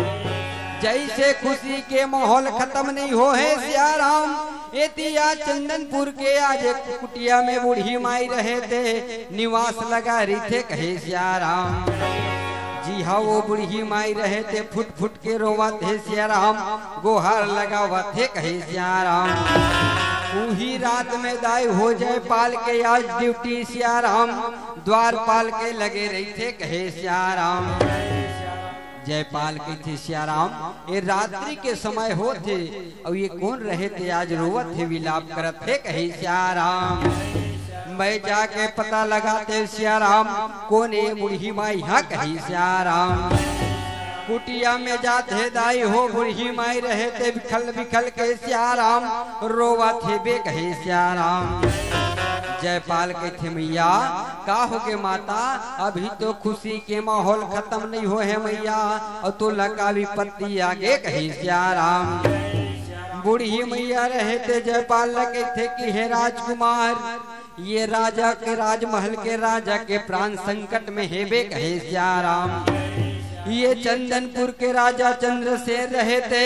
जैसे खुशी के माहौल खत्म नहीं हो है सिया राम, एतिया चंदनपुर के आज कुटिया में बूढ़ी माई रहे थे निवास लगा रही थे कहे सिया राम। जी हाँ वो बूढ़ी माई रहे थे फुट फुट के रोवा थे सिया राम, गोहार लगावा थे कहे सिया राम। वही रात में दाई हो जाए पाल के आज ड्यूटी सिया राम, द्वार पाल के लगे रही थे कहे सिया राम। जयपाल के थे सिया राम ये रात्रि के समय होते और ये कौन रहे थे आज रोवत थे विलाप करत थे कहे सिया राम। मैं जाके पता लगाते सिया राम कौन ये बूढ़ी माई यहाँ कही सिया राम। कुटिया में जाते दाई हो बूढ़ी माई रहे थे बिखल बिखल के सिया राम, रोवा थे बे कहे सिया राम। जयपाल के थे मैया का हो के माता अभी तो खुशी के माहौल खत्म नहीं हो है मैया, और तो लगा विपत्ति आगे कही सिया राम। बूढ़ी मैया रहे थे जयपाल लगे थे कि हे राजकुमार ये राजा के राजमहल के राजा के प्राण संकट में है बे कहे सिया राम। ये चंदनपुर के राजा चंद्रसेन रहे थे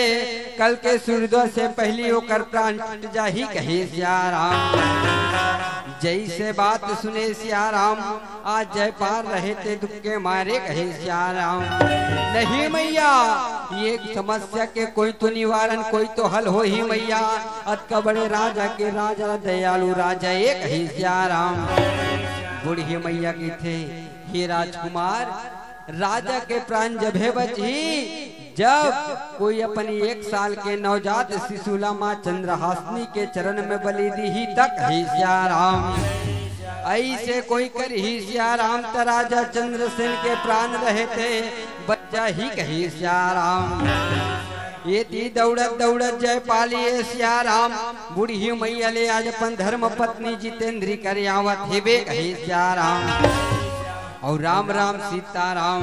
कल के सूर्योदय से पहले होकर प्राण टूट जा ही कहे सिया राम। जैसे बात सुने सिया राम आज जयपाल रहे थे दुख के मारे कहे सिया राम। नहीं मैया ये समस्या के कोई तो निवारण कोई तो हल हो ही मैया, अत बड़े राजा के राजा दयालु राजा ये कहे सिया राम। बूढ़ी मैया की थे हे राजकुमार राजा के प्राण जब है बची जब कोई अपनी 1 साल के नवजात शिशुला माँ चंद्रहासिनी के चरण में बलि दी ही तक ही सिया राम। ऐसे कोई कर ही सिया राम त राजा चंद्रसेन के प्राण रहे थे बच्चा ही कही सिया राम। ये थी दौड़त दौड़त जयपाली सिया राम, बूढ़ी मैया ले आज अपन धर्म पत्नी जितेंद्री कर आवत हे बे कही सिया राम। और राम राम सीताराम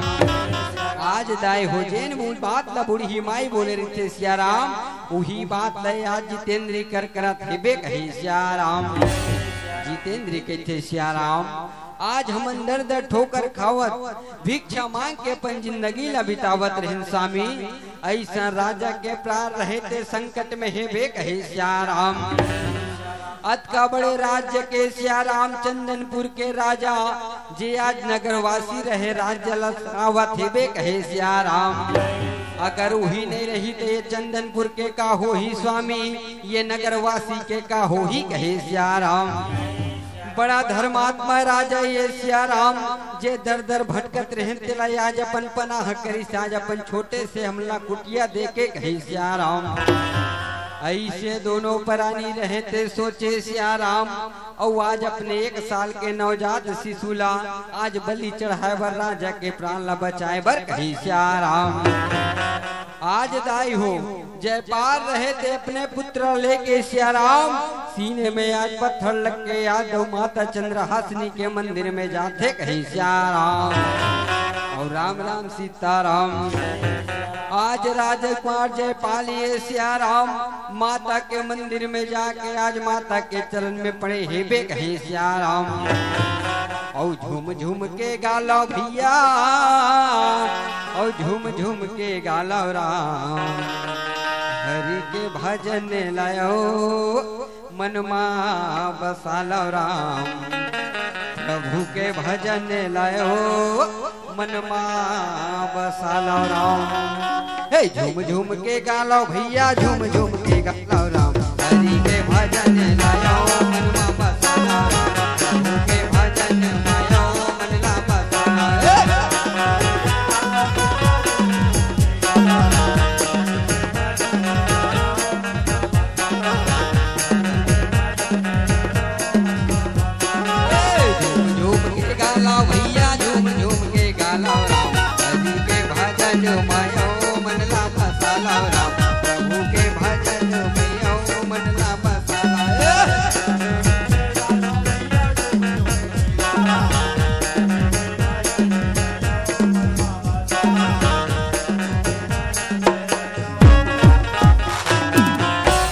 आज दाई हो जेन मूल बात ला बूढ़ी माई बोले रही थे सिया राम, वही बात ले आज जितेंद्री कर करत हे बे कही सिया राम। जितेंद्री के थे सिया राम आज हम अंदर दर ठोकर खावत भिक्षा मांग के अपन जिंदगी ला बितावत रहन स्वामी। ऐसा राजा के प्राण रहे थे संकट में हे बे कहे सिया राम। अत का बड़े राज्य के सिया राम चंदनपुर के राजा जे आज नगरवासी रहे राज्य लसावत हेबे कहे सिया राम। अगर वही नहीं रही तो ये चंदनपुर के का हो ही स्वामी, ये नगरवासी के का हो ही कहे सिया राम। बड़ा धर्मात्मा राजा ये सिया राम, जे दर दर भटकत रहे तिला आज अपन पनाह करी आज अपन छोटे से हमला कुटिया दे के कहे सिया राम। ऐसे दोनों प्राणी रहते सोचे सिया राम, और आज अपने 1 साल के नवजात शिशुला आज बलि चढ़ाए बर राजा के प्राण ला बचाए बर कही सिया राम। आज दाई हो जयपाल रहे थे अपने पुत्र लेके सिया राम, सीने में आज पत्थर लग के आज माता चंद्रहासिनी के मंदिर में जाते कही सिया राम। और राम राम सीताराम। आज राजकुमार जयपाल ये सिया राम माता के मंदिर में जाके आज माता के चरण में पड़े हेबे कहे सिया राम। और झूम झूम के गालो भैया, और झूम झूम के गालो राम। हरि के भजन लायो मनमा बसालो राम। प्रभु के भजन लायो मनमा बसालो राम। हे झूम झूम के गालो भैया, झूम झूम के गालो राम। हरि के भजन लायो मनमा बसालो राम। प्रभु के भजन लायो मनला बसालो। भैया झूम झूम के गालो राम। हरि के भजन मायो मनला बसालो राम। प्रभु के भजन मायो मनला बसालो।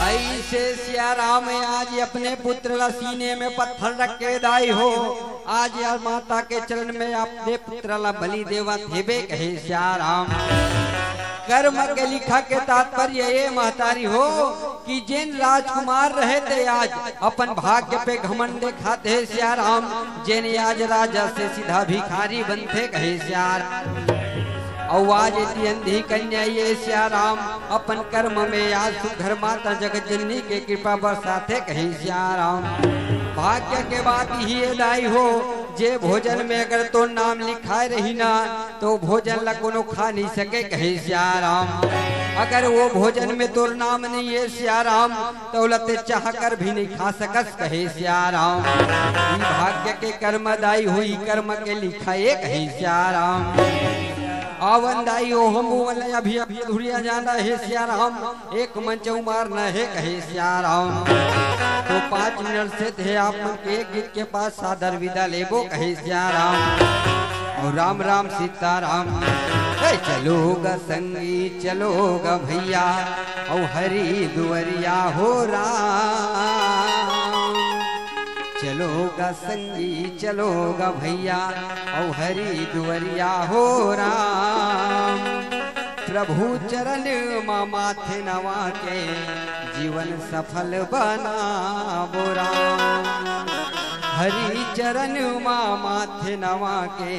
ऐसे सिया राम आज अपने पुत्र ला सीने में पत्थर रख के दाई हो, आज यार माता के चरण में अपने पुत्र ला बलि देवा थेबे कहे सिया राम। कर्म के लिखा के तात्पर्य ये महतारी हो कि जिन राजकुमार रहे थे आज अपन भाग्य पे घमंड दिखाते सिया राम, जिन आज राजा से सीधा भिखारी बनते कहे सिया राम। और आज अंधी कन्या ये सिया राम अपन कर्म में आज सुघर माता जगत जननी के कृपा बरसाते कहे सिया राम। भाग्य के बात ही दाई हो, जे भोजन में अगर तो नाम लिखाए रही ना तो भोजन ला कोनो खा नहीं सके कहे सिया राम। अगर वो भोजन में तो नाम नहीं है सिया राम तो लते चाह कर भी नहीं खा सकस कहे सिया राम। भाग्य के कर्म दाई हुई कर्म के लिखाए कहे सिया राम। आवन दाई हो हम अभी अभी धुरिया जाना है सिया राम। एक मंच उमार न है कहे सिया राम। तो 5 मिनट से थे आप मन के गीत के पास सादर विदा लेबो कहे सिया राम। और राम राम सीताराम। चलोगा संगी चलोगा भैया, और हरी दुवरिया हो राम। चलोगा संगी चलोगा भैया, और हरी दुवरिया हो राम। प्रभु चरण माँ माथे नवा के जीवन सफल बनाबो राम। हरि चरण माँ माथे नवा के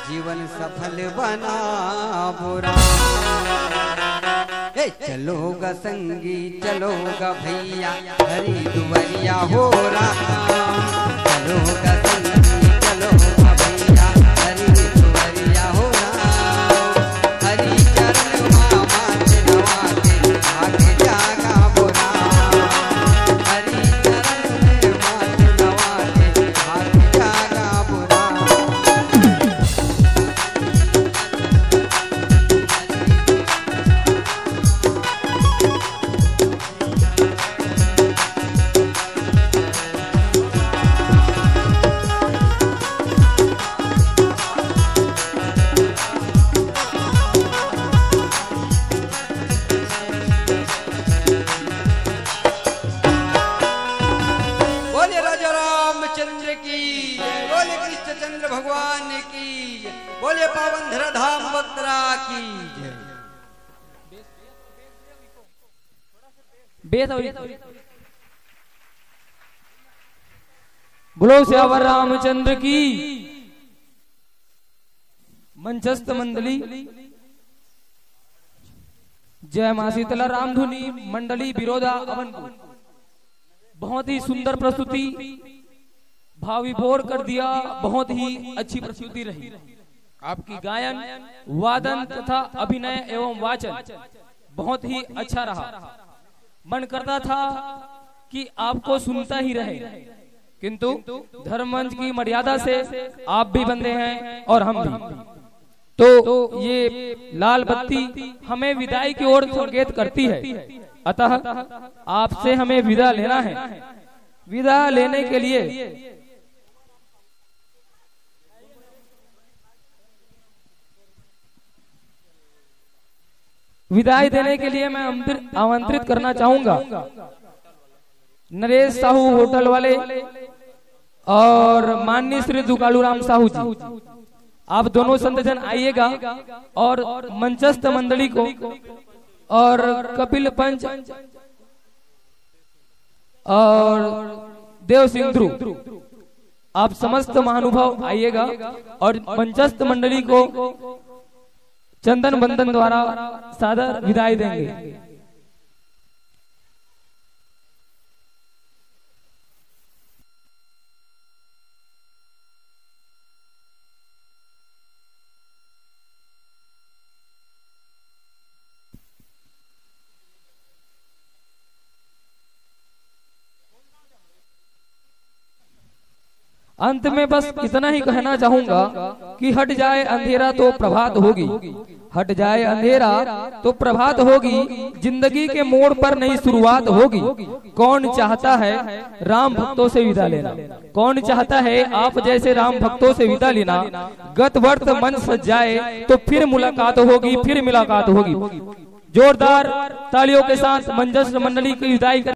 जीवन सफल बनाबो राम। चलोगा संगी चलोगा भैया, हरि दुवरिया हो राम। चलोगा संगी चलोगा भैया, हरि दुवरिया हो राम। हरि चरण माँ माथे नवा के भाग्य जागा बो राम। हरि चरण माथे नवा के भाग्य जागा बो राम। भगवान की बोले पावन धराधाम बत्रा की जय। बेस बोलो श्यावर रामचंद्र की। मंचस्थ मंडली जय मां शीतला रामधुनी मंडली विरोधा अवनपुर। बहुत ही सुंदर प्रस्तुति, भाव विभोर कर दिया। बहुत ही अच्छी प्रस्तुति रही। आपकी गायन, वादन तथा अभिनय एवं वाचन बहुत ही अच्छा रहा। मन करता था कि आपको सुनता ही रहे, किंतु धर्ममंच की मर्यादा से आप भी बंधे हैं और हम भी। तो ये लाल बत्ती हमें विदाई की ओर संकेत करती है। अतः आपसे हमें विदा लेना है। विदा लेने के लिए विदाई देने के लिए मैं आमंत्रित करना चाहूंगा नरेश साहू होटल वाले और माननीय श्री दुकालू राम साहू जी। आप दोनों संतजन आइएगा और मंचस्थ मंडली को और कपिल पंच और देव सिंधु, आप समस्त महानुभाव आइएगा और मंचस्थ मंडली को चंदन बंदन द्वारा सादर विदाई देंगे। अंत में बस इतना ही कहना चाहूंगा कि हट जाए अंधेरा तो प्रभात होगी, हट जाए अंधेरा तो प्रभात होगी। जिंदगी के मोड़ पर नई शुरुआत होगी। कौन चाहता है राम भक्तों से विदा लेना? कौन चाहता है आप जैसे राम भक्तों से विदा लेना? गत वर्त मन सज जाए तो फिर मुलाकात होगी, फिर मुलाकात होगी। जोरदार तालियों के साथ मंचस्थ मंडली की विदाई